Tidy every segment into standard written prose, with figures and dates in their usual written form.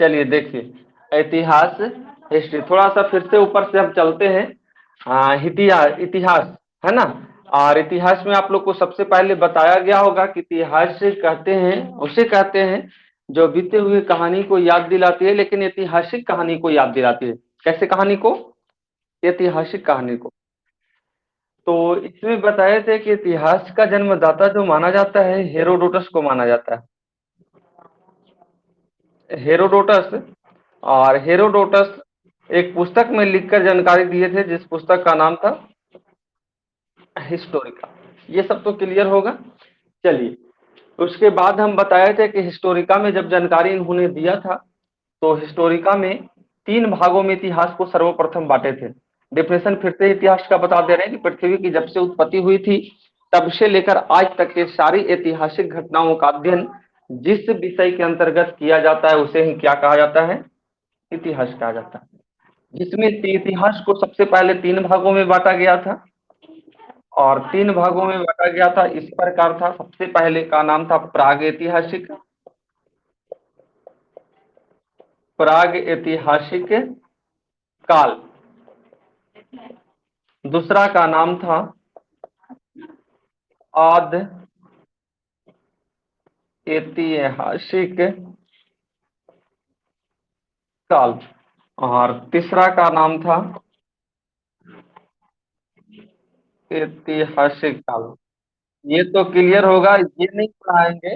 चलिए देखिए, इतिहास, हिस्ट्री, थोड़ा सा फिर से ऊपर से हम चलते हैं। इतिहास, इतिहास है ना। और इतिहास में आप लोग को सबसे पहले बताया गया होगा कि इतिहास से कहते हैं, उसे कहते हैं जो बीते हुए कहानी को याद दिलाती है, लेकिन ऐतिहासिक कहानी को याद दिलाती है। कैसे कहानी को? ऐतिहासिक कहानी को। तो इसमें बताए थे कि इतिहास का जन्मदाता जो माना जाता है, हेरोडोटस को माना जाता है, हेरोडोटस। और हेरोडोटस एक पुस्तक में लिखकर जानकारी दिए थे, जिस पुस्तक का नाम था हिस्टोरिका। ये सब तो क्लियर होगा। चलिए, उसके बाद हम बताए थे कि हिस्टोरिका में जब जानकारी इन्होंने दिया था, तो हिस्टोरिका में 3 भागों में इतिहास को सर्वप्रथम बांटे थे। डिफिनेशन फिर से इतिहास का बता दे रहे हैं कि पृथ्वी की जब से उत्पत्ति हुई थी, तब से लेकर आज तक के सारी ऐतिहासिक घटनाओं का अध्ययन जिस विषय के अंतर्गत किया जाता है, उसे ही क्या कहा जाता है? इतिहास कहा जाता है। जिसमें इतिहास को सबसे पहले 3 भागों में बांटा गया था। और 3 भागों में बांटा गया था इस प्रकार था। सबसे पहले का नाम था प्राग ऐतिहासिक, प्राग ऐतिहासिक काल। दूसरा का नाम था आद ऐतिहासिक काल। और तीसरा का नाम था ऐतिहासिक काल। ये तो क्लियर होगा, ये नहीं पढ़ाएंगे,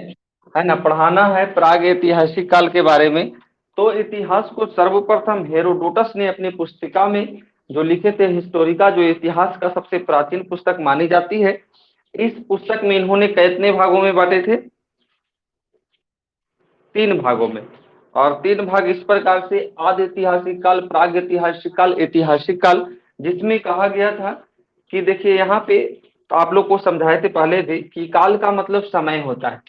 है ना, पढ़ाना है प्राग ऐतिहासिक काल के बारे में। तो इतिहास को सर्वप्रथम हेरोडोटस ने अपनी पुस्तिका में जो लिखे थे, हिस्टोरिका, जो इतिहास का सबसे प्राचीन पुस्तक मानी जाती है, इस पुस्तक में इन्होंने कितने भागों में बांटे थे? 3 भागों में। और 3 भाग इस प्रकार से, आदि ऐतिहासिक काल, प्राग ऐतिहासिक काल, ऐतिहासिक काल। जिसमें कहा गया था कि देखिए यहाँ पे, तो आप लोग को समझाए थे पहले भी कि काल का मतलब समय होता है।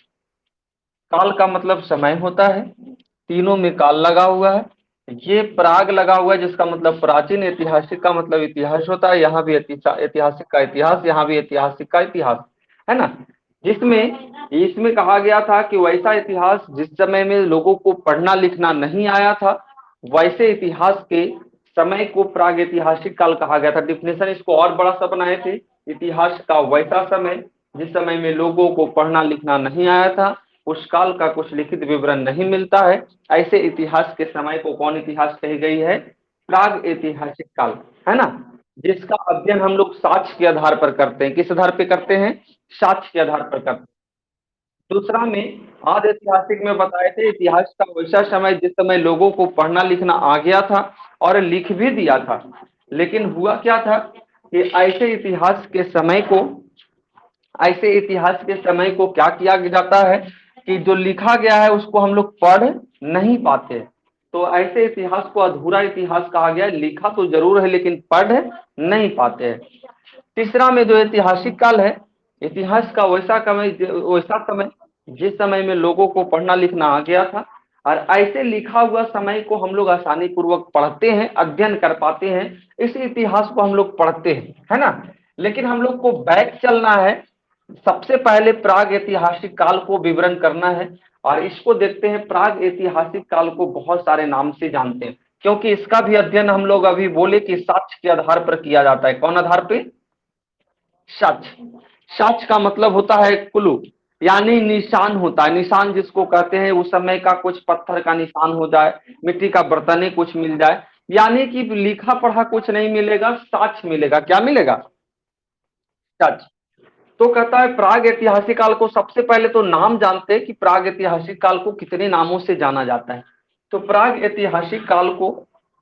काल का मतलब समय होता है। तीनों में काल लगा हुआ है। ये प्राग लगा हुआ है, जिसका मतलब प्राचीन, ऐतिहासिक का मतलब इतिहास होता है। यहाँ भी ऐतिहासिक का इतिहास, यहाँ भी ऐतिहासिक का इतिहास, है ना। जिसमें इसमें कहा गया था कि वैसा इतिहास जिस समय में लोगों को पढ़ना लिखना नहीं आया था, वैसे इतिहास के समय को प्राग ऐतिहासिक काल कहा गया था। डिफिनेशन इसको और बड़ा सा बनाए थे, इतिहास का वैसा समय जिस समय में लोगों को पढ़ना लिखना नहीं आया था, उस काल का कुछ लिखित विवरण नहीं मिलता है, ऐसे इतिहास के समय को कौन इतिहास कही गई है? प्राग ऐतिहासिक काल, है ना। जिसका अध्ययन हम लोग साक्ष्य के आधार पर करते हैं। किस आधार पर करते हैं? साक्ष्य के आधार पर करते हैं। दूसरा में आदि ऐतिहासिक में बताए थे, इतिहास का वैसा समय जिस समय लोगों को पढ़ना लिखना आ गया था और लिख भी दिया था। लेकिन हुआ क्या था कि ऐसे इतिहास के समय को क्या किया जाता है कि जो लिखा गया है उसको हम लोग पढ़ नहीं पाते। तो ऐसे इतिहास को अधूरा इतिहास कहा गया है। लिखा तो जरूर है, लेकिन पढ़ नहीं पाते हैं। तीसरा में जो ऐतिहासिक काल है, इतिहास का वैसा समय जिस समय में लोगों को पढ़ना लिखना आ गया था, और ऐसे लिखा हुआ समय को हम लोग आसानी पूर्वक पढ़ते हैं, अध्ययन कर पाते हैं। इस इतिहास को हम लोग पढ़ते हैं, है ना। लेकिन हम लोग को बैक चलना है, सबसे पहले प्राग ऐतिहासिक काल को विवरण करना है। और इसको देखते हैं, प्राग ऐतिहासिक काल को बहुत सारे नाम से जानते हैं, क्योंकि इसका भी अध्ययन हम लोग अभी बोले कि साक्ष्य के आधार पर किया जाता है। कौन आधार पे? साक्ष्य। साक्ष्य का मतलब होता है क्लू, यानी निशान होता है। निशान जिसको कहते हैं, उस समय का कुछ पत्थर का निशान हो जाए, मिट्टी का बर्तन कुछ मिल जाए, यानी कि लिखा पढ़ा कुछ नहीं मिलेगा, साक्ष्य मिलेगा। क्या मिलेगा? साक्ष्य। तो कहता है प्राग ऐतिहासिक काल को सबसे पहले तो नाम जानते हैं कि प्राग ऐतिहासिक काल को कितने नामों से जाना जाता है। तो प्राग ऐतिहासिक काल को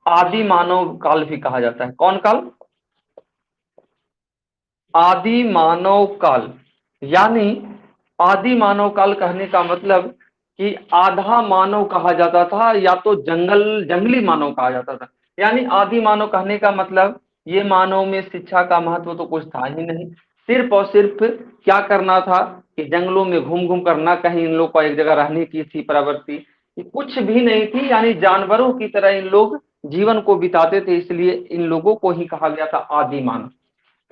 आदि मानव काल भी कहा जाता है। कौन काल? आदि मानव काल। यानी आदि मानव काल कहने का मतलब कि आधा मानव कहा जाता था, या तो जंगली मानव कहा जाता था। यानी आदि मानव कहने का मतलब, ये मानव में शिक्षा का महत्व तो कुछ था ही नहीं। सिर्फ और सिर्फ क्या करना था कि जंगलों में घूम घूम कर, ना कहीं इन लोग को एक जगह रहने की थी प्रवृत्ति, कुछ भी नहीं थी। यानी जानवरों की तरह इन लोग जीवन को बिताते थे, इसलिए इन लोगों को ही कहा गया था आदि मानव।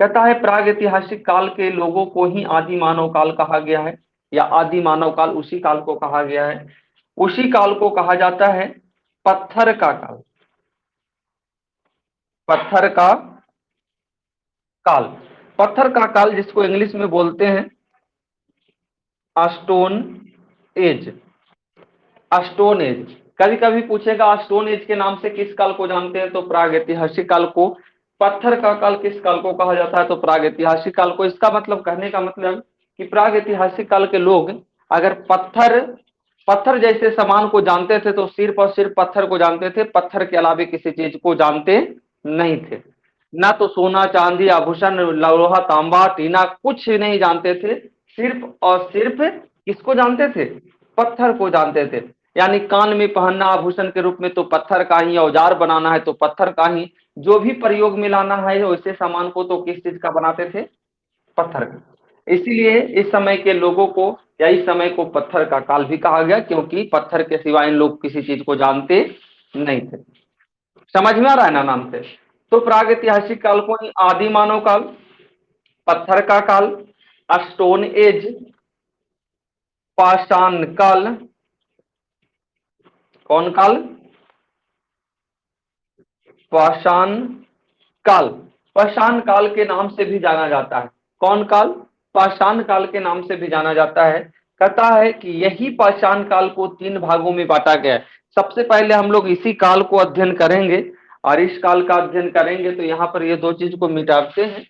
कहता है प्राग ऐतिहासिक काल के लोगों को ही आदि मानव काल कहा गया है, या आदि मानव काल उसी काल को कहा गया है। उसी काल को कहा जाता है पत्थर का काल। पत्थर का काल, पत्थर का काल जिसको इंग्लिश में बोलते हैं स्टोन एज। स्टोन एज, कभी कभी पूछेगा स्टोन एज के नाम से किस काल को जानते हैं, तो प्रागैतिहासिक काल को। पत्थर का काल किस काल को कहा जाता है, तो प्रागैतिहासिक काल को। इसका मतलब, कहने का मतलब कि प्रागैतिहासिक काल के लोग अगर पत्थर पत्थर जैसे सामान को जानते थे तो सिर्फ और सिर्फ पत्थर को जानते थे, पत्थर के अलावा किसी चीज को जानते नहीं थे। ना तो सोना चांदी आभूषण लोहा तांबा टीना कुछ नहीं जानते थे, सिर्फ और सिर्फ किसको जानते थे, पत्थर को जानते थे। यानी कान में पहनना आभूषण के रूप में तो पत्थर का ही, औजार बनाना है तो पत्थर का ही, जो भी प्रयोग में लाना है वैसे सामान को तो किस चीज का बनाते थे, पत्थर का। इसीलिए इस समय के लोगों को या इस समय को पत्थर का काल भी कहा गया, क्योंकि पत्थर के सिवा इन लोग किसी चीज को जानते नहीं थे। समझ में आ रहा है ना नाम से। तो प्रागैतिहासिक काल को ही आदि मानव काल, पत्थर का काल, स्टोन एज, पाषाण काल। कौन काल, पाषाण काल। पाषाण काल के नाम से भी जाना जाता है। कौन काल, पाषाण काल के नाम से भी जाना जाता है। कहता है कि यही पाषाण काल को तीन भागों में बांटा गया है। सबसे पहले हम लोग इसी काल को अध्ययन करेंगे, और इस काल का अध्ययन करेंगे तो यहाँ पर ये दो चीज को मिटाते हैं।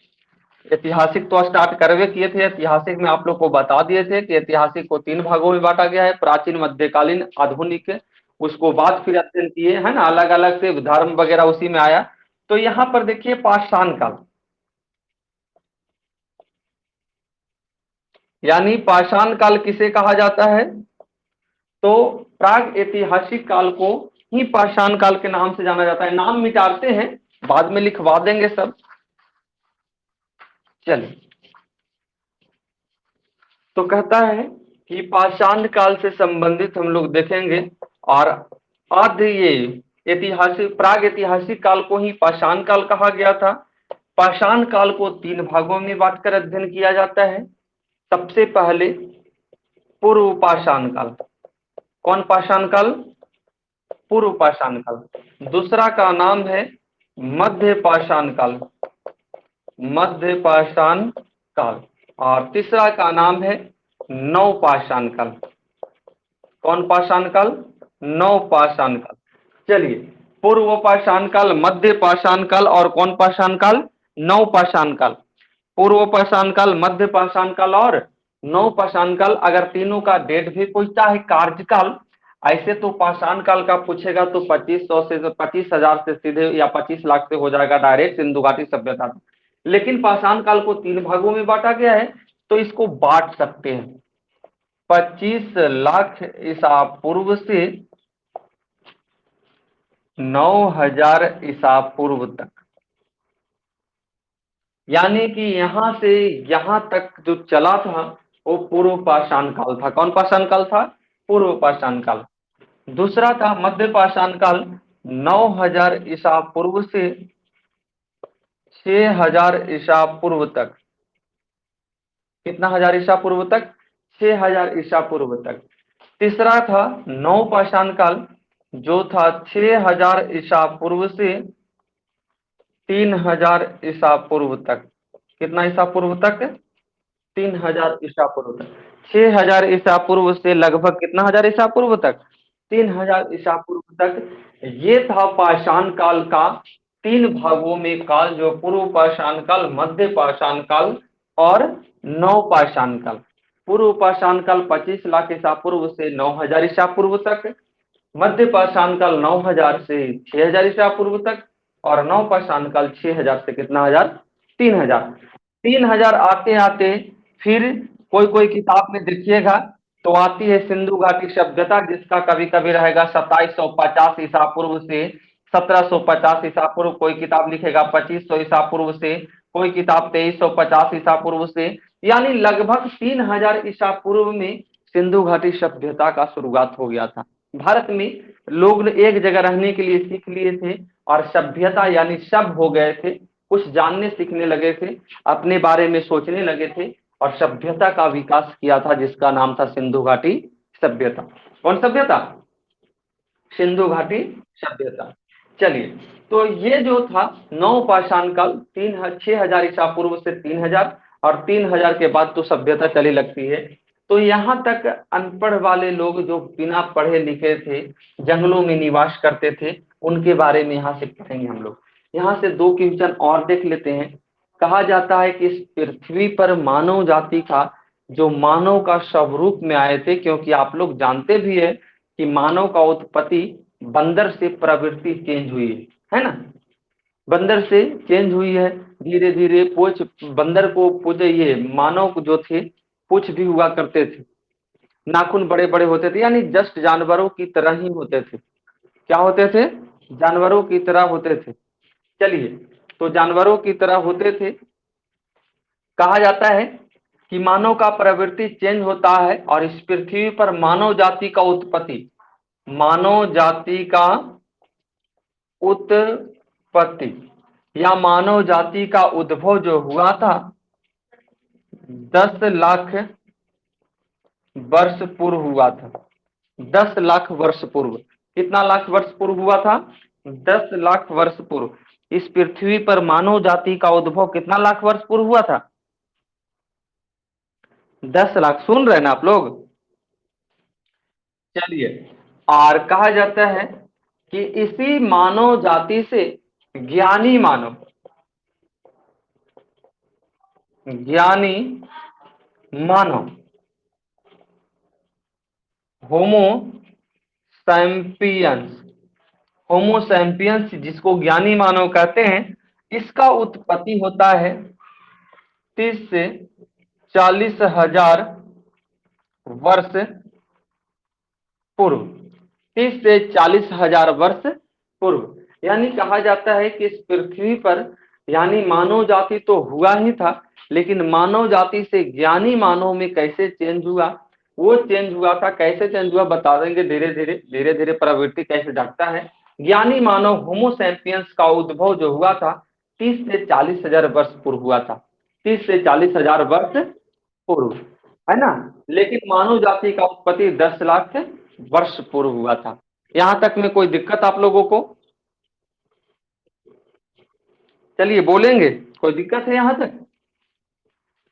ऐतिहासिक तो स्टार्ट करवे किए थे, ऐतिहासिक में आप लोग को बता दिए थे कि ऐतिहासिक को तीन भागों में बांटा गया है, प्राचीन मध्यकालीन आधुनिक। उसको बाद फिर अध्ययन किए है ना, अलग अलग से धर्म वगैरह उसी में आया। तो यहाँ पर देखिए पाषाण काल, यानी पाषाण काल किसे कहा जाता है, तो प्राग ऐतिहासिक काल को ही पाषाण काल के नाम से जाना जाता है। नाम मिटाते हैं, बाद में लिखवा देंगे सब। चलिए, तो कहता है कि पाषाण काल से संबंधित हम लोग देखेंगे, और आद्य ये ऐतिहासिक प्राग ऐतिहासिक काल को ही पाषाण काल कहा गया था। पाषाण काल को तीन भागों में बांटकर अध्ययन किया जाता है। सबसे पहले पूर्व पाषाण काल। कौन पाषाण काल, पूर्व पाषाण काल। दूसरा का नाम है मध्य पाषाण काल, मध्य पाषाण काल। और तीसरा का नाम है नव पाषाण काल। कौन पाषाण काल, नव पाषाण काल। चलिए, पूर्व पाषाण काल, मध्य पाषाण काल और कौन पाषाण काल, नव पाषाण काल। पूर्व पाषाण काल, मध्य पाषाण काल और नव पाषाण काल। अगर तीनों का डेट भी पूछता है, कार्यकाल, ऐसे तो पाषाण काल का पूछेगा तो 2500 से 25,000 से सीधे, या 25 लाख से हो जाएगा डायरेक्ट सिंधु घाटी सभ्यता। लेकिन पाषाण काल को तीन भागों में बांटा गया है, तो इसको बांट सकते हैं 25 लाख ईसा पूर्व से 9,000 ईसा पूर्व तक। यानी कि यहां से यहां तक जो चला था वो पूर्व पाषाण काल था। कौन पाषाण काल था, पूर्व पाषाण काल। दूसरा था मध्य पाषाण काल, 9,000 ईसा पूर्व से 6,000 ईसा पूर्व तक। कितना हजार ईसा पूर्व तक, 6,000 ईसा पूर्व तक। तीसरा था नव पाषाण काल, जो था 6,000 ईसा पूर्व से 3,000 ईसा पूर्व तक। कितना ईसा पूर्व तक, 3,000 ईसा पूर्व तक। 6,000 ईसा पूर्व से लगभग कितना हजार ईसा पूर्व तक, 3,000 ईसा पूर्व तक। ये था पाषाण काल का तीन भागों में काल, जो पूर्व पाषाण काल, मध्य पाषाण काल और नव पाषाण काल। पूर्व पाषाण काल 25 लाख ईसा पूर्व से 9,000 ईसा पूर्व तक। मध्य पाषाण काल 9,000 से 6,000 ईसा पूर्व तक। और नव पाषाण काल 6,000 से कितना हजार, 3,000। 3,000 आते आते फिर कोई कोई किताब में देखिएगा तो आती है सिंधु घाटी सभ्यता, जिसका कभी कभी रहेगा 2750 ईसा पूर्व से 1750 ईसा पूर्व। कोई किताब लिखेगा 2500 ईसा पूर्व से, कोई किताब 2350 ईसा पूर्व से। यानी लगभग 3,000 ईसा पूर्व में सिंधु घाटी सभ्यता का शुरुआत हो गया था। भारत में लोग एक जगह रहने के लिए सीख लिए थे और सभ्यता यानी सब हो गए थे। कुछ जानने सीखने लगे थे, अपने बारे में सोचने लगे थे और सभ्यता का विकास किया था, जिसका नाम था सिंधु घाटी सभ्यता। कौन सभ्यता? सिंधु घाटी सभ्यता। चलिए, तो ये जो था नौ पाषाण काल, 6,000 ईसा पूर्व से 3,000, और 3,000 के बाद तो सभ्यता चली लगती है। तो यहाँ तक अनपढ़ वाले लोग जो बिना पढ़े लिखे थे, जंगलों में निवास करते थे, उनके बारे में यहाँ से पढ़ेंगे हम लोग। यहाँ से दो क्वेश्चन और देख लेते हैं। कहा जाता है कि इस पृथ्वी पर मानव जाति का, जो मानव का स्वरूप में आए थे, क्योंकि आप लोग जानते भी है कि मानव का उत्पत्ति बंदर से प्रवृत्ति चेंज हुई है ना। बंदर से चेंज हुई है, धीरे धीरे पूछ, बंदर को पूछे, ये मानव जो थे पूछ भी हुआ करते थे, नाखून बड़े बड़े होते थे, यानी जस्ट जानवरों की तरह ही होते थे। क्या होते थे? जानवरों की तरह होते थे। चलिए, तो जानवरों की तरह होते थे। कहा जाता है कि मानव का प्रवृत्ति चेंज होता है और इस पृथ्वी पर मानव जाति का उत्पत्ति, मानव जाति का उत्पत्ति या मानव जाति का उद्भव जो हुआ था 10 लाख वर्ष पूर्व हुआ था। 10 लाख वर्ष पूर्व। कितना लाख वर्ष पूर्व हुआ था? 10 लाख वर्ष पूर्व। इस पृथ्वी पर मानव जाति का उद्भव कितना लाख वर्ष पूर्व हुआ था? 10 लाख। सुन रहे हैं ना आप लोग? चलिए, और कहा जाता है कि इसी मानव जाति से ज्ञानी मानव, ज्ञानी मानव, होमो सैम्पियंस, होमो सैम्पियंस जिसको ज्ञानी मानव कहते हैं, इसका उत्पत्ति होता है 30 से 40,000 वर्ष पूर्व। 30 से 40,000 वर्ष पूर्व। यानी कहा जाता है कि इस पृथ्वी पर, यानी मानव जाति तो हुआ ही था, लेकिन मानव जाति से ज्ञानी मानव में कैसे चेंज हुआ, वो चेंज हुआ था। कैसे चेंज हुआ बता देंगे धीरे धीरे, धीरे धीरे प्रवृत्ति कैसे जागता है। ज्ञानी मानव होमो सैपियंस का उद्भव जो हुआ था 30 से 40,000 वर्ष पूर्व हुआ था। 30 से 40,000 वर्ष पूर्व, है ना। लेकिन मानव जाति का उत्पत्ति 10 लाख वर्ष पूर्व हुआ था। यहां तक में कोई दिक्कत आप लोगों को? चलिए बोलेंगे, कोई दिक्कत है यहां तक?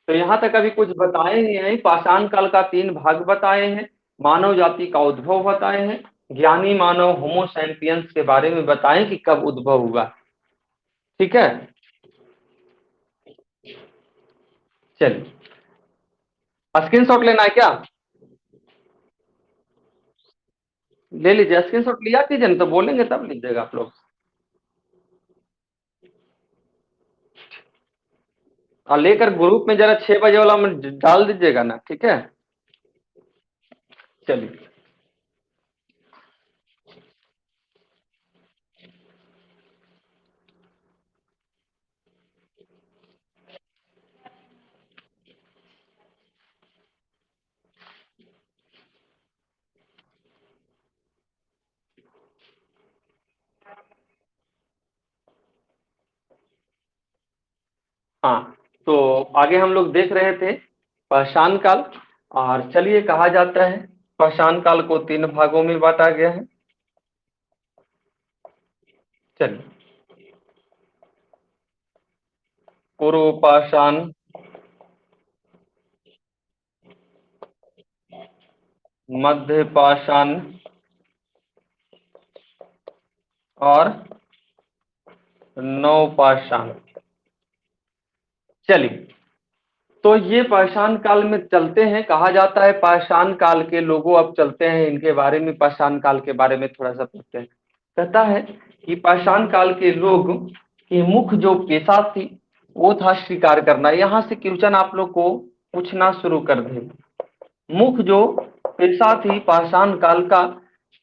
तो यहां तक अभी कुछ बताए नहीं है। पाषाण काल का 3 भाग बताए हैं, मानव जाति का उद्भव बताए हैं, ज्ञानी मानव होमो सैपियंस के बारे में बताएं कि कब उद्भव हुआ। ठीक है, चलिए। स्क्रीनशॉट लेना है क्या? ले लीजिए, स्क्रीनशॉट लिया कीजिए, तो बोलेंगे तब लीजिएगा आप लोग। और लेकर ग्रुप में जरा 6 बजे वाला में डाल दीजिएगा ना, ठीक है। चलिए, हाँ, तो आगे हम लोग देख रहे थे पाषाण काल। और चलिए, कहा जाता है पाषाण काल को 3 भागों में बांटा गया है। चलिए, पूर्व पाषाण, मध्य पाषाण और नव पाषाण। चलिए, तो ये पाषाण काल में चलते हैं। कहा जाता है पाषाण काल के लोगों, अब चलते हैं इनके बारे में, पाषाण काल के बारे में थोड़ा सा पढ़ते हैं। कहता है कि पाषाण काल के लोग की मुख्य जो पेशा थी वो था शिकार करना। यहाँ से क्वेश्चन आप लोग को पूछना शुरू कर दे। मुख्य जो पेशा थी पाषाण काल का,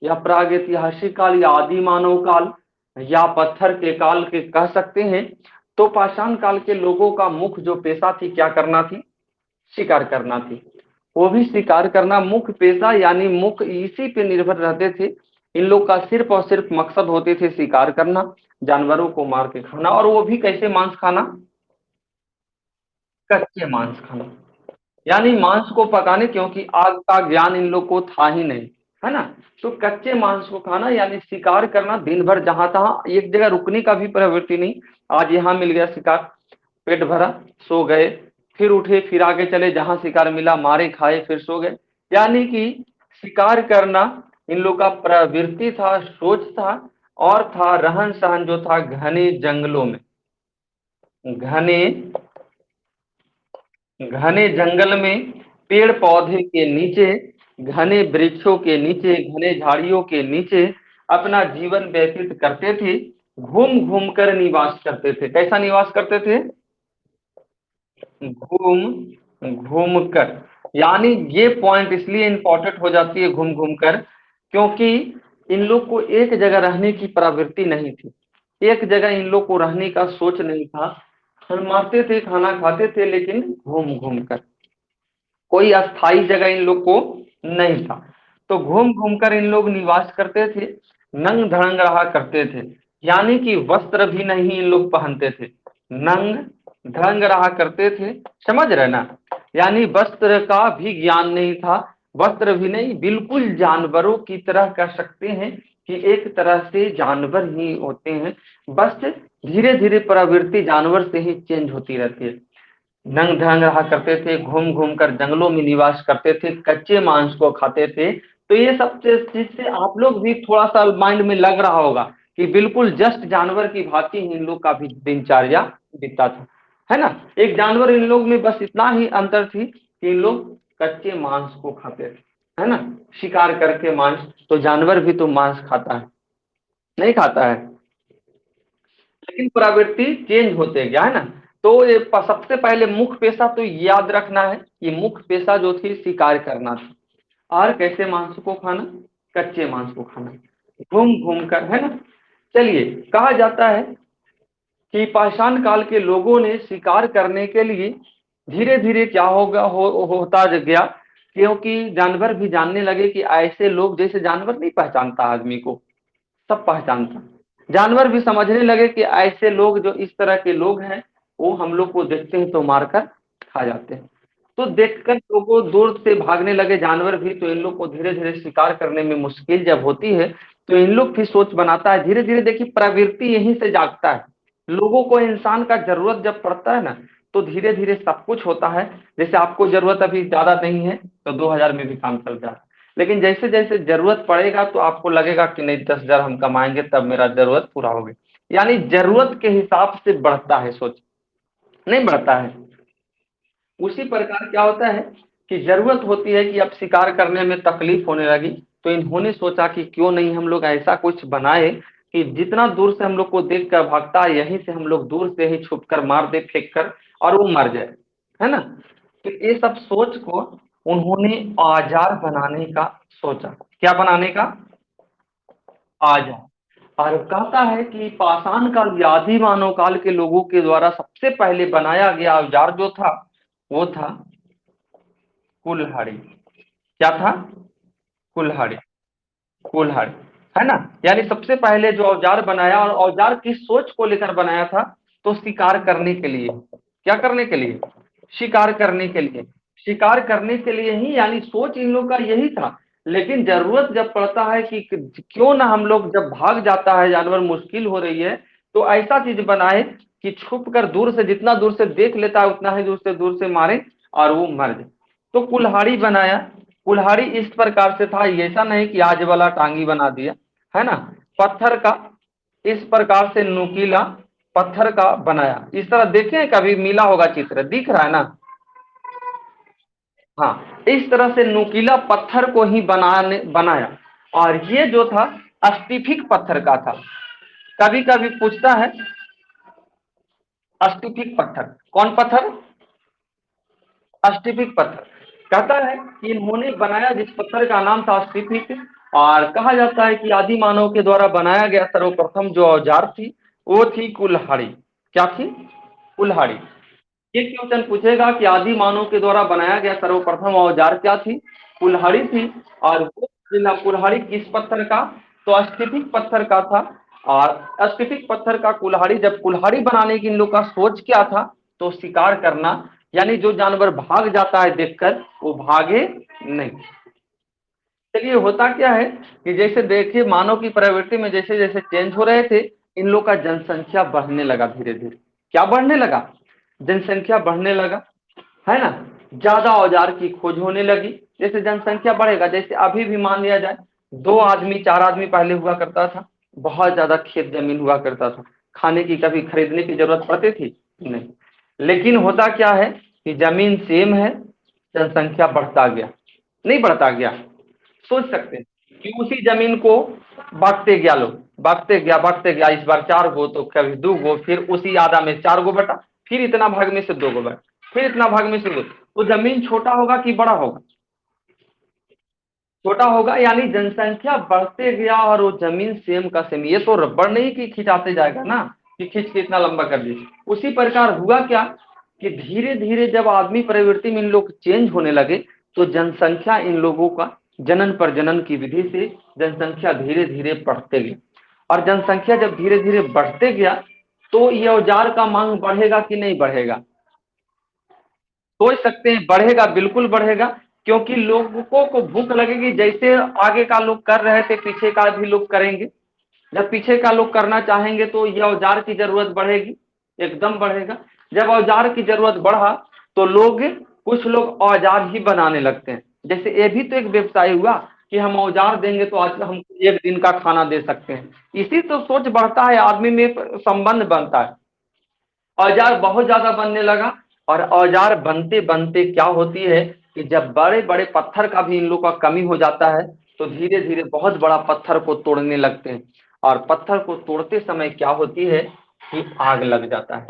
या प्रागैतिहासिक काल, या आदि मानव काल, या पत्थर के काल के कह सकते हैं। तो पाषाण काल के लोगों का मुख्य जो पेशा थी, क्या करना थी? शिकार करना थी। वो भी शिकार करना मुख्य पेशा, यानी मुख्य इसी पे निर्भर रहते थे इन लोग का सिर्फ और सिर्फ मकसद होते थे शिकार करना, जानवरों को मार के खाना, और वो भी कैसे मांस खाना, कच्चे मांस खाना। यानी मांस को पकाने, क्योंकि आग का ज्ञान इन लोग को था ही नहीं, है ना। तो कच्चे मांस को खाना यानी शिकार करना, दिन भर जहां तहां, एक जगह रुकने का भी प्रवृत्ति नहीं। आज यहाँ मिल गया शिकार, पेट भरा, सो गए, फिर उठे, फिर आगे चले, जहां शिकार मिला मारे खाए, फिर सो गए। यानी कि शिकार करना इन लोग का प्रवृत्ति था, सोच था, और था रहन सहन जो था घने जंगलों में, घने घने जंगल में, पेड़ पौधे के नीचे, घने वृक्षों के नीचे, घने झाड़ियों के नीचे अपना जीवन व्यतीत करते थे। घूम घूम कर निवास करते थे। कैसा निवास करते थे, घूम घूम कर। यानी ये पॉइंट इसलिए इंपॉर्टेंट हो जाती है, घूम घूम कर, क्योंकि इन लोग को एक जगह रहने की प्रवृत्ति नहीं थी, एक जगह इन लोग को रहने का सोच नहीं था। हम मारते थे, खाना खाते थे, लेकिन घूम घूम कर, कोई अस्थाई जगह इन लोग को नहीं था। तो घूम घूम कर इन लोग निवास करते थे, नंग धड़ंग रहा करते थे। यानी कि वस्त्र भी नहीं इन लोग पहनते थे, नंग धड़ंग रहा करते थे। समझ रहे ना, यानी वस्त्र का भी ज्ञान नहीं था, वस्त्र भी नहीं, बिल्कुल जानवरों की तरह कह सकते हैं कि एक तरह से जानवर ही होते हैं। बस धीरे धीरे प्रवृत्ति जानवर से ही चेंज होती रहती है। नंग धड़ंग रहा करते थे, घूम घूम कर जंगलों में निवास करते थे, कच्चे मांस को खाते थे। तो ये सब चीज से आप लोग भी थोड़ा सा माइंड में लग रहा होगा कि बिल्कुल जस्ट जानवर की भांति इन लोग का भी दिनचर्या बीतता था, है ना। एक जानवर इन लोग में बस इतना ही अंतर थी कि इन लोग कच्चे मांस को खाते थे, है ना, शिकार करके मांस। तो जानवर भी तो मांस खाता है, नहीं खाता है, लेकिन प्रवृत्ति चेंज होते गया, है ना। तो ये सबसे पहले मुख्य पेशा तो याद रखना है, ये मुख्य पेशा जो थी शिकार करना था, और कैसे मांस को खाना, कच्चे मांस को खाना, घूम घूम कर, है ना। चलिए, कहा जाता है कि पाषाण काल के लोगों ने शिकार करने के लिए धीरे धीरे क्या होगा, होता गया, क्योंकि जानवर भी जानने लगे कि ऐसे लोग, जैसे जानवर नहीं पहचानता आदमी को, सब पहचानता, जानवर भी समझने लगे कि ऐसे लोग, जो इस तरह के लोग हैं, वो हम लोग को देखते हैं तो मारकर खा जाते हैं। तो देखकर लोगों दूर से भागने लगे जानवर भी। तो इन लोग को धीरे धीरे शिकार करने में मुश्किल जब होती है, तो इन लोग भी सोच बनाता है धीरे धीरे। देखिए, प्रवृत्ति यहीं से जागता है, लोगों को इंसान का जरूरत जब पड़ता है ना, तो धीरे धीरे सब कुछ होता है। जैसे आपको जरूरत अभी ज्यादा नहीं है, तो 2000 में भी काम चल जाता है, लेकिन जैसे जैसे जरूरत पड़ेगा तो आपको लगेगा कि नहीं, 10,000 हम कमाएंगे तब मेरा जरूरत पूरा होगी। यानी जरूरत के हिसाब से बढ़ता है सोच, नहीं बढ़ता है। उसी प्रकार क्या होता है कि जरूरत होती है कि अब शिकार करने में तकलीफ होने लगी, तो इन्होंने सोचा कि क्यों नहीं हम लोग ऐसा कुछ बनाए कि जितना दूर से हम लोग को देख कर भागता है, यहीं से हम लोग दूर से ही छुप कर मार दे, फेंक कर, और वो मर जाए, है ना। तो ये सब सोच को उन्होंने औजार बनाने का सोचा। क्या बनाने का, औजार। और कहता है कि पाषाण काल या आदि मानव काल के लोगों के द्वारा सबसे पहले बनाया गया औजार जो था, वो था कुल्हाड़ी। क्या था, कुल्हाड़ी, कुल्हाड़ी, है ना। यानी सबसे पहले जो औजार बनाया, और औजार किस सोच को लेकर बनाया था, तो शिकार करने के लिए। क्या करने के लिए, शिकार करने के लिए, शिकार करने के लिए ही, यानी सोच इन लोग का यही था। लेकिन जरूरत जब पड़ता है कि क्यों ना हम लोग, जब भाग जाता है जानवर, मुश्किल हो रही है, तो ऐसा चीज बनाए कि छुप कर दूर से, जितना दूर से देख लेता है उतना ही दूर से मारे और वो मर जाए। तो कुल्हाड़ी बनाया। कुल्हाड़ी इस प्रकार से था, ऐसा नहीं कि आज वाला टांगी बना दिया, है ना, पत्थर का, इस प्रकार से नुकीला पत्थर का बनाया। इस तरह देखें, कभी मिला होगा चित्र, दिख रहा है ना। हाँ, इस तरह से नुकीला पत्थर को ही बनाया। और ये जो था अस्टिफिक पत्थर का था। कभी कभी पूछता है, अस्टिफिक पत्थर कौन पत्थर, अस्टिफिक पत्थर। कहता है कि इन्होंने बनाया जिस पत्थर का नाम था अस्टिफिक। और कहा जाता है कि आदि मानव के द्वारा बनाया गया सर्वप्रथम जो औजार थी, वो थी कुल्हाड़ी। क्या थी, कुल्हाड़ी। ये क्वेश्चन पूछेगा कि आदि मानव के द्वारा बनाया गया सर्वप्रथम औजार क्या थी, कुल्हाड़ी थी। और वो कुल्हाड़ी किस पत्थर का, तो स्फटिक पत्थर का था। और स्फटिक पत्थर का कुल्हाड़ी, जब कुल्हाड़ी बनाने की इन लोग का सोच क्या था, तो शिकार करना, यानी जो जानवर भाग जाता है देखकर वो भागे नहीं। चलिए, होता क्या है कि जैसे देखिए मानव की प्रवृत्ति में जैसे जैसे चेंज हो रहे थे, इन लोग का जनसंख्या बढ़ने लगा धीरे धीरे। क्या बढ़ने लगा? जनसंख्या बढ़ने लगा, है ना। ज्यादा औजार की खोज होने लगी। जैसे जनसंख्या बढ़ेगा, जैसे अभी भी मान लिया जाए 2 आदमी 4 आदमी पहले हुआ करता था, बहुत ज्यादा खेत जमीन हुआ करता था, खाने की कभी खरीदने की जरूरत पड़ती थी नहीं। लेकिन होता क्या है कि जमीन सेम है, जनसंख्या बढ़ता गया, नहीं बढ़ता गया। सोच सकते हैं कि उसी जमीन को बांटते गया, लोग बांटते गया, इस बार 4 गो तो कभी 2 गो, फिर उसी आधा में 4 गो बटा, फिर इतना भाग में से 2 गो बटा, फिर इतना भाग में से 2। तो जमीन छोटा होगा कि बड़ा होगा? छोटा होगा, यानी जनसंख्या बढ़ते गया और वो जमीन सेम का सेम। ये तो रबड़ नहीं कि खिंचाते जाएगा ना, कि खींच के इतना लंबा कर दिए। उसी प्रकार हुआ क्या कि धीरे धीरे जब आदमी प्रवृत्ति में इन लोग चेंज होने लगे, तो जनसंख्या इन लोगों का जनन प्रजनन की विधि से जनसंख्या धीरे धीरे बढ़ते गई। और जनसंख्या जब धीरे धीरे बढ़ते गया, तो ये औजार का मांग बढ़ेगा कि नहीं बढ़ेगा? सोच सकते हैं, बढ़ेगा, बिल्कुल बढ़ेगा। क्योंकि लोगों को भूख लगेगी, जैसे आगे का लोग कर रहे थे पीछे का भी लोग करेंगे। जब पीछे का लोग करना चाहेंगे तो ये औजार की जरूरत बढ़ेगी, एकदम बढ़ेगा। जब औजार की जरूरत बढ़ा, तो लोग, कुछ लोग औजार ही बनाने लगते हैं। जैसे ये भी तो एक व्यवसाय हुआ कि हम औजार देंगे तो आज हम 1 दिन का खाना दे सकते हैं। इसी तो सोच बढ़ता है, आदमी में संबंध बनता है। औजार बहुत ज्यादा बनने लगा। और औजार बनते बनते क्या होती है कि जब बड़े बड़े पत्थर का भी इन लोग का कमी हो जाता है, तो धीरे धीरे बहुत बड़ा पत्थर को तोड़ने लगते हैं। और पत्थर को तोड़ते समय क्या होती है कि आग लग जाता है।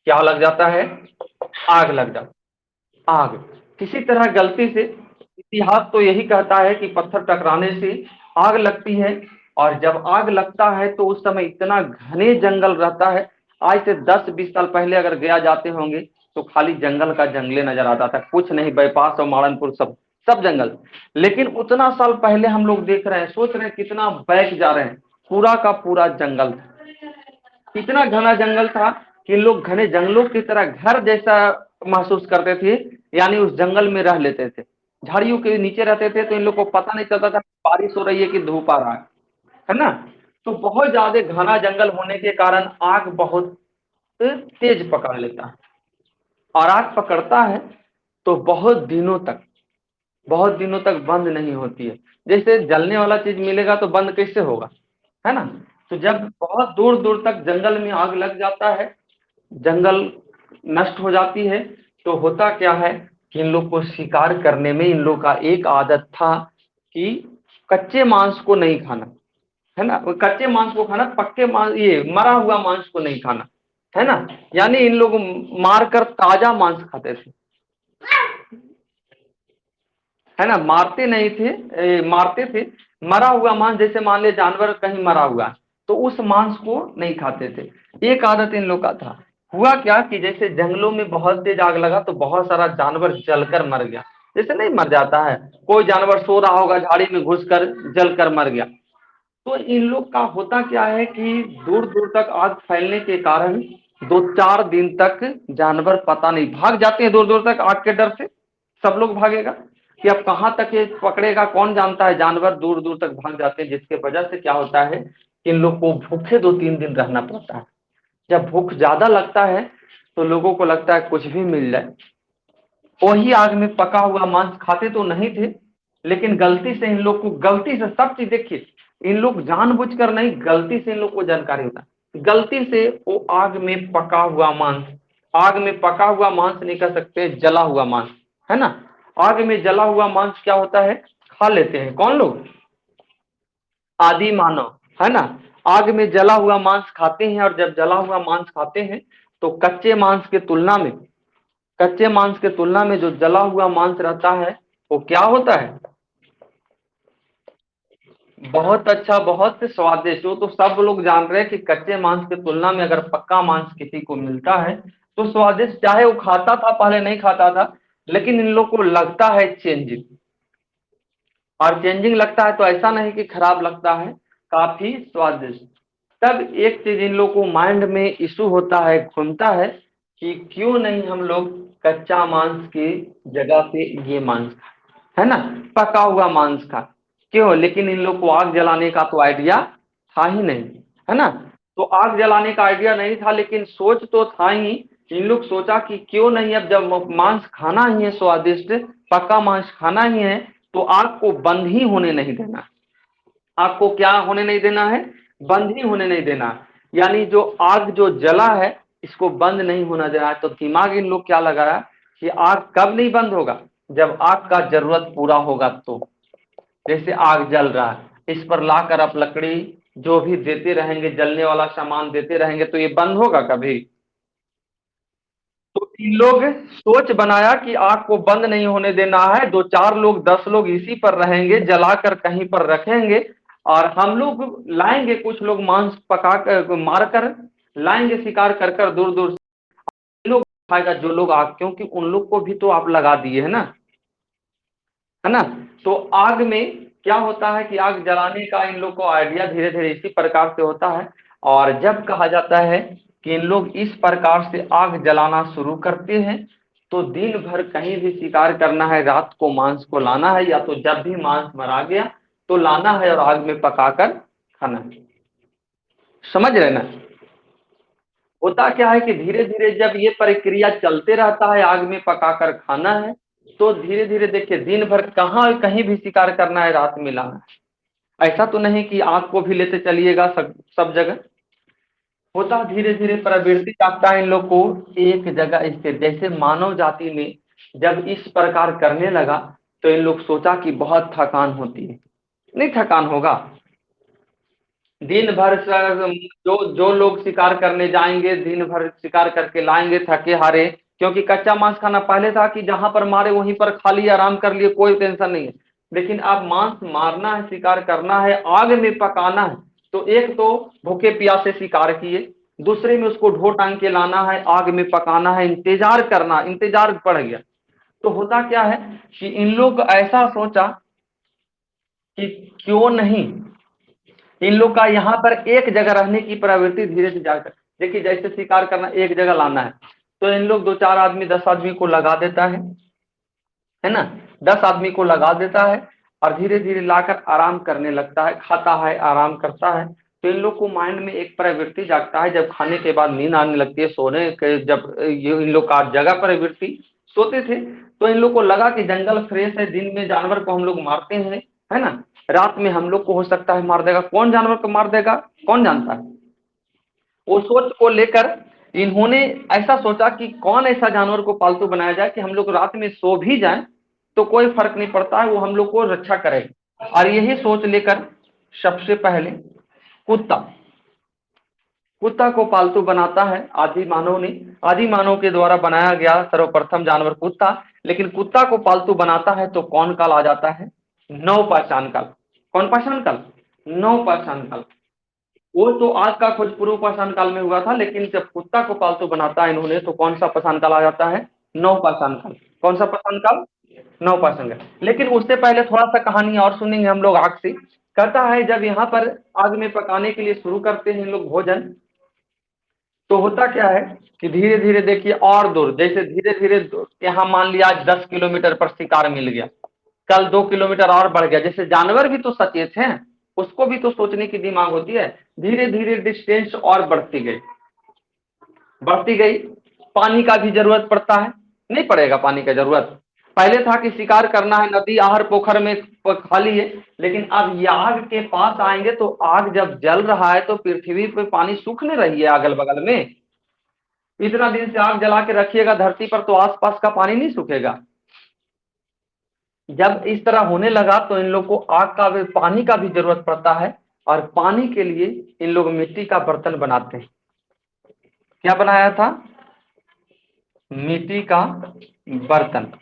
क्या लग जाता है? आग लग जाता है। आग किसी तरह गलती से, इतिहास तो यही कहता है कि पत्थर टकराने से आग लगती है। और जब आग लगता है तो उस समय इतना घने जंगल रहता है। आज से 10-20 साल पहले अगर गया जाते होंगे तो खाली जंगल का जंगले नजर आता था, कुछ नहीं, बाईपास और मालनपुर सब सब जंगल। लेकिन उतना साल पहले हम लोग देख रहे हैं, सोच रहे हैं कितना बैक जा रहे हैं, पूरा का पूरा जंगल था। इतना घना जंगल था कि लोग घने जंगलों की तरह घर जैसा महसूस करते थे, यानी उस जंगल में रह लेते थे। झाड़ियों के नीचे रहते थे तो इन लोग को पता नहीं चलता था बारिश हो रही है कि धूप आ रहा है ना। तो बहुत ज्यादा घना जंगल होने के कारण आग बहुत तेज पकड़ लेता है। और आग पकड़ता है तो बहुत दिनों तक बंद नहीं होती है। जैसे जलने वाला चीज मिलेगा तो बंद कैसे होगा, है ना। तो जब बहुत दूर दूर तक जंगल में आग लग जाता है, जंगल नष्ट हो जाती है, तो होता क्या है कि इन लोग को शिकार करने में इन लोग का एक आदत था कि कच्चे मांस को नहीं खाना, है ना। वो कच्चे मांस को खाना, पक्के मांस, ये मरा हुआ मांस को नहीं खाना, है ना। यानी इन लोग मारकर ताजा मांस खाते थे, है ना। मारते नहीं थे, मारते थे। मरा हुआ मांस, जैसे मान ले जानवर कहीं मरा हुआ है, तो उस मांस को नहीं खाते थे। एक आदत इन लोग का था। हुआ क्या कि जैसे जंगलों में बहुत तेज आग लगा तो बहुत सारा जानवर जलकर मर गया। जैसे नहीं मर जाता है, कोई जानवर सो रहा होगा झाड़ी में घुसकर जलकर मर गया। तो इन लोग का होता क्या है कि दूर दूर तक आग फैलने के कारण 2-4 दिन तक जानवर पता नहीं, भाग जाते हैं दूर दूर तक आग के डर से। सब लोग भागेगा कि अब कहाँ तक ये पकड़ेगा कौन जानता है, जानवर दूर दूर तक भाग जाते हैं। जिसके वजह से क्या होता है कि इन लोग को भूखे 2-3 दिन रहना पड़ता है। जब भूख ज्यादा लगता है तो लोगों को लगता है कुछ भी मिल जाए। वही आग में पका हुआ मांस खाते तो नहीं थे, लेकिन गलती से इन लोग को, गलती से सब चीज देखिए, इन लोग जानबूझकर नहीं, गलती से इन लोग को जानकारी होता है, गलती से वो आग में पका हुआ मांस, आग में पका हुआ मांस नहीं कह सकते, जला हुआ मांस, है ना। आग में जला हुआ मांस क्या होता है, खा लेते हैं कौन लोग, आदि मानव, है ना। आग में जला हुआ मांस खाते हैं। और जब जला हुआ मांस खाते हैं तो कच्चे मांस के तुलना में जो जला हुआ मांस रहता है वो क्या होता है, बहुत अच्छा, बहुत स्वादिष्ट। वो तो सब लोग जान रहे हैं कि कच्चे मांस की तुलना में अगर पक्का मांस किसी को मिलता है तो स्वादिष्ट, चाहे वो खाता था पहले नहीं खाता था, लेकिन इन लोग को लगता है चेंजिंग। और चेंजिंग लगता है तो ऐसा नहीं कि खराब लगता है, काफी स्वादिष्ट। तब एक चीज इन लोगों को माइंड में इशू होता है, घूमता है कि क्यों नहीं हम लोग कच्चा मांस की जगह पे ये मांस खाएं, है ना, पका हुआ मांस खा, क्यों? लेकिन इन लोग को आग जलाने का तो आइडिया था ही नहीं, है ना। तो आग जलाने का आइडिया नहीं था, लेकिन सोच तो था ही। इन लोग सोचा कि क्यों नहीं, अब जब मांस खाना ही है स्वादिष्ट, पक्का मांस खाना ही है, तो आग को बंद ही होने नहीं देना। आग को क्या होने नहीं देना है? बंद ही होने नहीं देना। यानी जो आग जो जला है, इसको बंद नहीं होना देना है। तो दिमाग इन लोग क्या लगाया कि आग कब नहीं बंद होगा? जब आग का जरूरत पूरा होगा तो। जैसे आग जल रहा है, इस पर लाकर आप लकड़ी जो भी देते रहेंगे, जलने वाला सामान देते रहेंगे, तो ये बंद होगा कभी? तो इन लोग सोच बनाया कि आग को बंद नहीं होने देना है, 2 4 लोग 10 लोग इसी पर रहेंगे, जलाकर कहीं पर रखेंगे, और हम लोग लाएंगे, कुछ लोग मांस पका कर मारकर लाएंगे, शिकार कर कर दूर दूर से। लोग खाएगा जो लोग आग, क्योंकि उन लोग को भी तो आप लगा दिए है ना, है ना। तो आग में क्या होता है कि आग जलाने का इन लोग को आइडिया धीरे धीरे इसी प्रकार से होता है। और जब कहा जाता है कि इन लोग इस प्रकार से आग जलाना शुरू करते हैं, तो दिन भर कहीं भी शिकार करना है, रात को मांस को लाना है, या तो जब भी मांस मरा गया तो लाना है और आग में पकाकर खाना है। समझ रहे ना? होता क्या है कि धीरे धीरे जब ये प्रक्रिया चलते रहता है, आग में पकाकर खाना है, तो धीरे धीरे देखिए दिन भर कहाँ कहीं भी शिकार करना है, रात में लाना है। ऐसा तो नहीं कि आग को भी लेते चलिएगा सब जगह। होता धीरे धीरे प्रवृत्ति जागता है इन लोग को एक जगह स्थिर। जैसे मानव जाति में जब इस प्रकार करने लगा, तो इन लोग सोचा कि बहुत थकान होती है। नहीं थकान होगा, दिन भर जो जो लोग शिकार करने जाएंगे, दिन भर शिकार करके लाएंगे थके हारे, क्योंकि कच्चा मांस खाना पहले था कि जहां पर मारे वहीं पर खा लिया, आराम कर लिए, कोई टेंशन नहीं है। लेकिन अब मांस मारना है, शिकार करना है, आग में पकाना है, तो एक तो भूखे प्यासे शिकार किए, दूसरे में उसको ढो टांग के लाना है, आग में पकाना है, इंतजार करना, इंतजार बढ़ गया। तो होता क्या है कि इन लोग ऐसा सोचा कि क्यों नहीं इन लोग का यहाँ पर एक जगह रहने की प्रवृत्ति धीरे धीरे जाकर, देखिए जैसे शिकार करना, एक जगह लाना है, तो इन लोग 2 4 आदमी 10 आदमी को लगा देता है ना, 10 आदमी को लगा देता है, और धीरे धीरे लाकर आराम करने लगता है, खाता है, आराम करता है। तो इन लोग को माइंड में एक प्रवृत्ति जागता है, जब खाने के बाद नींद आने लगती है, सोने के जब ये इन लोग का जगह प्रवृत्ति, सोते थे, तो इन लोग को लगा कि जंगल फ्रेश है, दिन में जानवर को हम लोग मारते हैं, है ना, रात में हम लोग को हो सकता है मार देगा, कौन जानवर को मार देगा कौन जानता है। वो सोच को लेकर इन्होंने ऐसा सोचा कि कौन ऐसा जानवर को पालतू बनाया जाए कि हम लोग रात में सो भी जाएं तो कोई फर्क नहीं पड़ता है, वो हम लोग को रक्षा करेगा। और यही सोच लेकर सबसे पहले कुत्ता कुत्ता को पालतू बनाता है आदि मानव ने। आदि मानव के द्वारा बनाया गया सर्वप्रथम जानवर कुत्ता। लेकिन कुत्ता को पालतू बनाता है तो कौन काल आ जाता है? नौ पहचान काल। कौन पहचान काल? नौ पहचान काल। वो तो आज का खोज पूर्व पाषाण काल में हुआ था, लेकिन जब कुत्ता को पालतू बनाता है इन्होंने, तो कौन सा पाषाण काल आ जाता है? नौ पाषाण काल। कौन सा पाषाण काल? नौ पाषाण काल। लेकिन उससे पहले थोड़ा सा कहानी और सुनेंगे हम लोग आग से। कहता है जब यहाँ पर आग में पकाने के लिए शुरू करते हैं लोग भोजन, तो होता क्या है कि धीरे धीरे देखिए और दूर, जैसे धीरे धीरे यहाँ मान लिया आज 10 किलोमीटर पर शिकार मिल गया, कल 2 किलोमीटर और बढ़ गया। जैसे जानवर भी तो सचेत हैं, उसको भी तो सोचने की दिमाग होती है। धीरे धीरे डिस्टेंस और बढ़ती गई। पानी का भी जरूरत पड़ता है, नहीं पड़ेगा पानी का जरूरत? पहले था कि शिकार करना है, नदी आहर पोखर में खाली है, लेकिन अब ये आग के पास आएंगे, तो आग जब जल रहा है तो पृथ्वी पे पानी सूखने रही है अगल बगल में। इतना दिन से आग जला के रखिएगा धरती पर, तो आसपास का पानी नहीं सूखेगा। जब इस तरह होने लगा तो इन लोग को आग का भी, पानी का भी जरूरत पड़ता है, और पानी के लिए इन लोग मिट्टी का बर्तन बनाते हैं। क्या बनाया था? मिट्टी का बर्तन।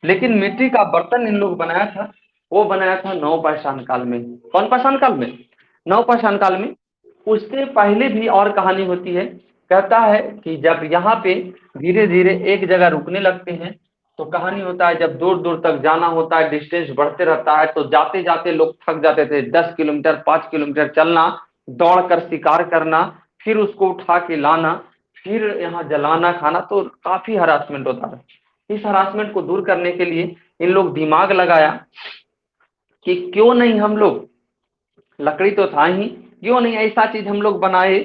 लेकिन मिट्टी का बर्तन इन लोग बनाया था, वो बनाया था नवपाषाण काल में। कौन पाषाण काल में? नवपाषाण काल में। उससे पहले भी और कहानी होती है। कहता है कि जब यहाँ पे धीरे धीरे एक जगह रुकने लगते हैं, तो कहानी होता है जब दूर दूर तक जाना होता है, डिस्टेंस बढ़ते रहता है, तो जाते जाते लोग थक जाते थे, 10 किलोमीटर 5 किलोमीटर चलना, दौड़ कर शिकार करना, फिर उसको उठा के लाना, फिर यहाँ जलाना खाना, तो काफी हरासमेंट होता था। इस हरासमेंट को दूर करने के लिए इन लोग दिमाग लगाया कि क्यों नहीं हम लोग, लकड़ी तो था ही, क्यों नहीं ऐसा चीज हम लोग बनाए,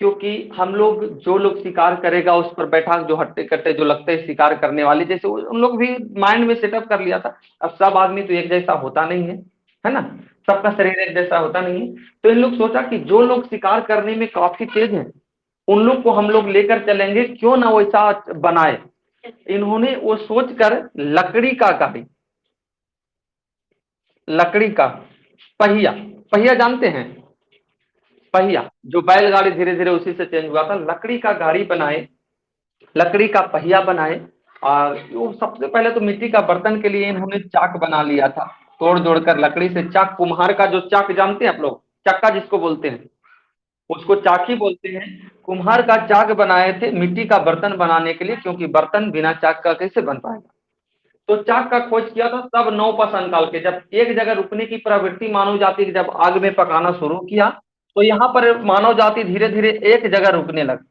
क्योंकि हम लोग जो लोग शिकार करेगा उस पर बैठा, जो हट्टे कट्टे जो लगते हैं शिकार करने वाले, जैसे उन लोग भी माइंड में सेटअप कर लिया था। अब सब आदमी तो एक जैसा होता नहीं है ना, सबका शरीर एक जैसा होता नहीं है। तो इन लोग सोचा कि जो लोग शिकार करने में काफी तेज हैं उन लोग को हम लोग लेकर चलेंगे, क्यों ना वैसा बनाए। इन्होंने वो सोचकर लकड़ी का गाड़ी, लकड़ी का पहिया, पहिया जानते हैं, पहिया जो बैलगाड़ी धीरे धीरे उसी से चेंज हुआ था, लकड़ी का गाड़ी बनाए, लकड़ी का पहिया बनाए। और वो सबसे पहले तो मिट्टी का बर्तन के लिए इन्होंने चाक बना लिया था, तोड़ जोड़ कर लकड़ी से चाक, कुम्हार का जो चाक जानते हैं आप लोग, चक्का जिसको बोलते हैं, उसको चाक ही बोलते हैं। कुम्हार का चाक बनाए थे मिट्टी का बर्तन बनाने के लिए, क्योंकि बर्तन बिना चाक का कैसे बन पाएगा। तो चाक का खोज किया था तब नौपाषाण काल के, जब एक जगह रुकने की प्रवृत्ति मानव जाति जब आग में पकाना शुरू किया, तो यहाँ पर मानव जाति धीरे धीरे एक जगह रुकने लगा,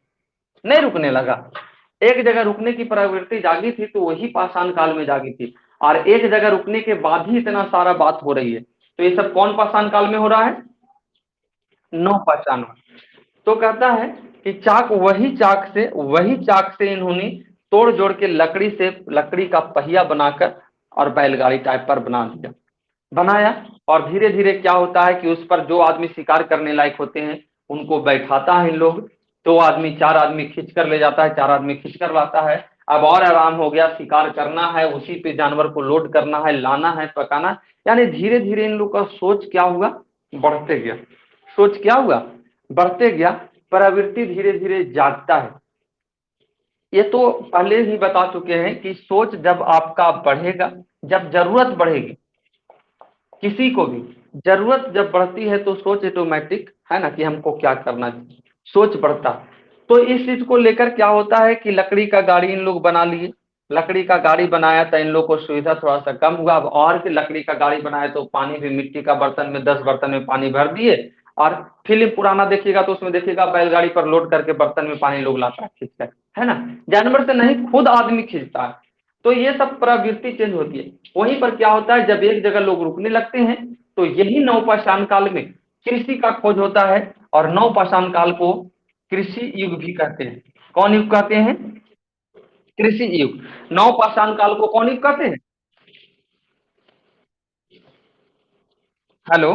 नहीं रुकने लगा, एक जगह रुकने की प्रवृत्ति जागी थी तो वही पाषाण काल में जागी थी। और एक जगह रुकने के बाद ही इतना सारा बात हो रही है, तो ये सब कौन पाषाण काल में हो रहा है, नौपाषाण। तो कहता है कि चाक, वही चाक से इन्होंने तोड़ जोड़ के लकड़ी से, लकड़ी का पहिया बनाकर और बैलगाड़ी टाइप पर बना दिया, बनाया। और धीरे धीरे क्या होता है कि उस पर जो आदमी शिकार करने लायक होते हैं उनको बैठाता है इन लोग, 2 आदमी 4 आदमी खींच कर ले जाता है, 4 आदमी खींच कर लाता है। अब और आराम हो गया, शिकार करना है, उसी पे जानवर को लोड करना है, लाना है, पकाना। यानी धीरे धीरे इन लोग का सोच क्या हुआ, बढ़ते गया, सोच क्या हुआ, बढ़ते गया, प्रवृत्ति धीरे धीरे जागता है। ये तो पहले ही बता चुके हैं कि सोच जब आपका बढ़ेगा, जब जरूरत बढ़ेगी, किसी को भी जरूरत जब बढ़ती है तो सोच ऑटोमेटिक है ना कि हमको क्या करना चाहिए, सोच बढ़ता। तो इस चीज को लेकर क्या होता है कि लकड़ी का गाड़ी इन लोग बना लिए, लकड़ी का गाड़ी बनाया तो इन लोग को सुविधा थोड़ा सा कम हुआ। अब और कि लकड़ी का गाड़ी बनाया तो पानी भी मिट्टी का बर्तन में, 10 बर्तन में पानी भर दिए। और फिल्म पुराना देखिएगा तो उसमें देखिएगा बैलगाड़ी पर लोड करके बर्तन में पानी लोग लाता है खींच कर, है ना, जानवर से नहीं, खुद आदमी खींचता है। तो ये सब प्रवृत्ति चेंज होती है। वहीं पर क्या होता है, जब एक जगह लोग रुकने लगते हैं तो यही नवपाषाण काल में कृषि का खोज होता है। और नवपाषाण काल को कृषि युग भी कहते हैं। कौन युग कहते हैं, कृषि युग। नवपाषाण काल को कौन युग कहते हैं, हेलो,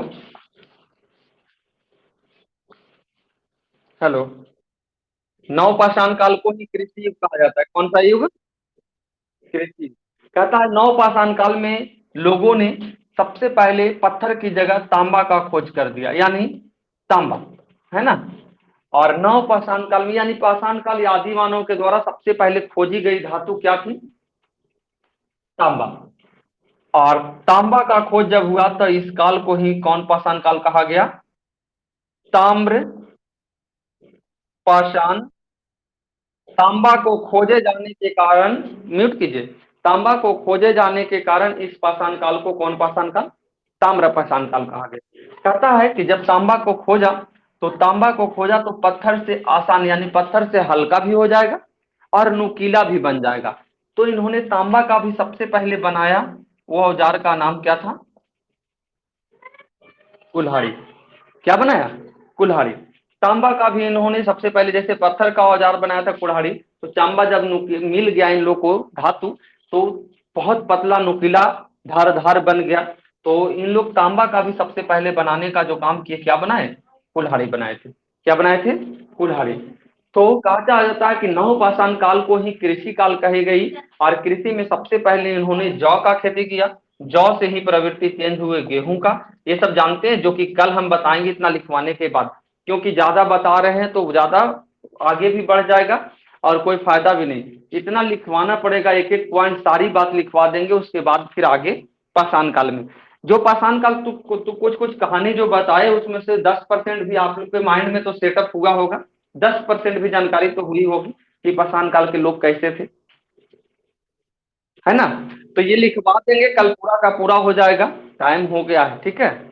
हेलो, नवपाषाण काल को ही कृषि युग कहा जाता है। कौन सा युग, कृषि। कहता है नवपाषाण काल में लोगों ने सबसे पहले पत्थर की जगह तांबा का खोज कर दिया, यानी तांबा, है ना। और नवपाषाण काल में यानी पाषाण काल या आदि मानव के द्वारा सबसे पहले खोजी गई धातु क्या थी, तांबा। और तांबा का खोज जब हुआ तो इस काल को ही कौन पाषाण काल कहा गया, ताम्र पाषाण। तांबा को खोजे जाने के कारण, म्यूट कीजिए, तांबा को खोजे जाने के कारण इस पाषाण काल को कौन पाषाण काल, ताम्र पाषाण काल कहा गया। कहता है कि जब तांबा को खोजा, तो तांबा को खोजा तो पत्थर से आसान यानी पत्थर से हल्का भी हो जाएगा और नुकीला भी बन जाएगा। तो इन्होंने तांबा का भी सबसे पहले बनाया, वो औजार का नाम क्या था, कुल्हाड़ी। क्या बनाया, कुल्हाड़ी। तांबा का भी इन्होंने सबसे पहले, जैसे पत्थर का औजार बनाया था कुल्हाड़ी, तो तांबा जब मिल गया इन लोग को धातु, तो बहुत पतला नुकीला धारदार बन गया। तो इन लोग तांबा का भी सबसे पहले बनाने का जो काम किए, क्या बनाए, कुल्हाड़ी बनाए थे। क्या बनाए थे, कुल्हाड़ी। तो कहा जाता है कि नवपाषाण काल को ही कृषि काल कही गई। और कृषि में सबसे पहले इन्होंने जौ का खेती किया, जौ से ही प्रवृत्ति चेंज हुए गेहूं का। ये सब जानते हैं, जो कि कल हम बताएंगे इतना लिखवाने के बाद, क्योंकि ज्यादा बता रहे हैं तो ज्यादा आगे भी बढ़ जाएगा और कोई फायदा भी नहीं। इतना लिखवाना पड़ेगा, एक एक पॉइंट सारी बात लिखवा देंगे, उसके बाद फिर आगे पाषाण काल में। जो पाषाण काल तू कुछ कुछ कहानी जो बताए उसमें से 10% भी आप लोग के माइंड में तो सेटअप हुआ होगा, 10% भी जानकारी तो हुई होगी कि पाषाण काल के लोग कैसे थे। है ना। तो ये लिखवा देंगे, कल पूरा का पूरा हो जाएगा। टाइम हो गया है, ठीक है।